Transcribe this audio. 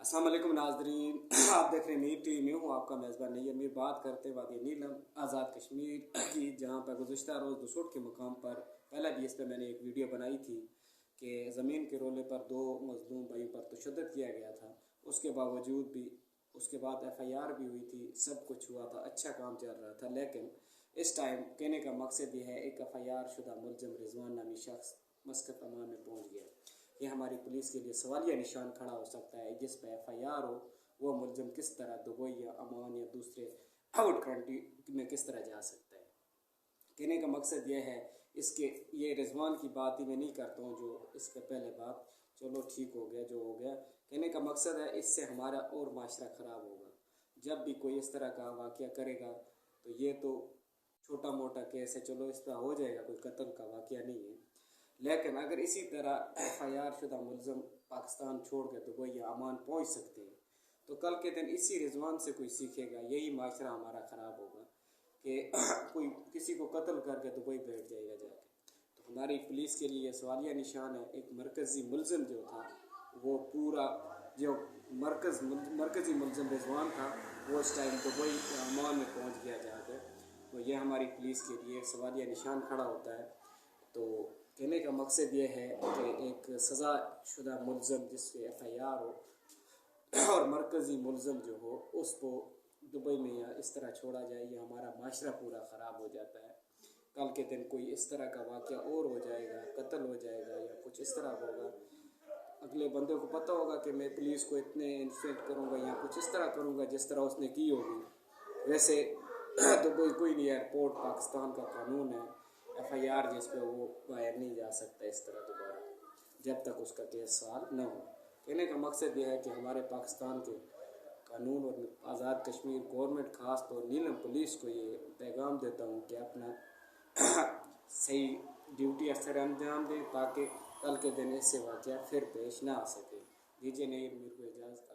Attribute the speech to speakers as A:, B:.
A: अस्सलाम वालेकुम नाज़रीन, आप देख रहे हैं नील टी। मैं हूँ आपका मेज़बान नहीं अमीर। बात करते वादी नीलम आज़ाद कश्मीर की, जहाँ पर गुज़श्ता रोज़ दुसुट के मुकाम पर पहले भी इस पर मैंने एक वीडियो बनाई थी कि ज़मीन के रोले पर दो मज़लूम भाइयों पर तशद्दुद किया गया था। उसके बावजूद भी उसके बाद FIR भी हुई थी, सब कुछ हुआ था, अच्छा काम चल रहा था। लेकिन इस टाइम कहने का मकसद ये है, एक FIR शुदा मुलज़िम रिजवान नामी शख्स मस्कत अमान में पहुँच गया। ये हमारी पुलिस के लिए सवालिया निशान खड़ा हो सकता है। जिस पर FIR हो वो मुलज़िम किस तरह दुबई या अमान या दूसरे आउट कंट्री में किस तरह जा सकता है। कहने का मकसद ये है, इसके ये रिजवान की बात ही मैं नहीं करता हूँ, जो इसके पहले बात चलो ठीक हो गया जो हो गया। कहने का मकसद है, इससे हमारा और माशरा ख़राब होगा। जब भी कोई इस तरह का वाक़या करेगा तो ये तो छोटा मोटा केस है, चलो इस तरह हो जाएगा, कोई कत्ल का वाक़या नहीं है। लेकिन अगर इसी तरह FIR शुदा मुलज़िम पाकिस्तान छोड़ कर दुबई या अमान पहुँच सकते हैं, तो कल के दिन इसी रिजवान से कोई सीखेगा। यही माशरा हमारा ख़राब होगा कि कोई किसी को कत्ल करके दुबई बैठ जाएगा जाके। तो हमारी पुलिस के लिए सवालिया निशान है। एक मरकज़ी मुलज़िम जो था, वो पूरा जो मरकज़ी मुलज़िम रिजवान था, वो इस टाइम दुबई या अमान में पहुँच गया जाकर। तो ये हमारी पुलिस के लिए सवालिया निशान खड़ा होता है। तो कहने का मकसद ये है कि एक सज़ा शुदा मुलज़िम जिस पे FIR हो और मरकज़ी मुलज़िम जो हो उसको दुबई में या इस तरह छोड़ा जाए, ये हमारा माशरा पूरा ख़राब हो जाता है। कल के दिन कोई इस तरह का वाक़या और हो जाएगा, कत्ल हो जाएगा या कुछ इस तरह होगा, अगले बंदे को पता होगा कि मैं पुलिस को इतने इन्फेक्ट करूँगा या कुछ इस तरह करूँगा जिस तरह उसने की होगी। वैसे दुबई कोई नहीं, एयरपोर्ट पाकिस्तान का कानून है। FIR जिस पे वो बाहर नहीं जा सकता इस तरह दोबारा, जब तक उसका केस सॉल्व न हो। कहने का मकसद ये है कि हमारे पाकिस्तान के कानून और आज़ाद कश्मीर गवर्नमेंट, ख़ास तौर नीलम पुलिस को ये पैगाम देता हूँ कि अपना सही ड्यूटी अक्सर अंजाम दें, ताकि कल के दिन ऐसे वाक़या फिर पेश ना आ सके। दीजिए नहीं मेरे को इजाज़त।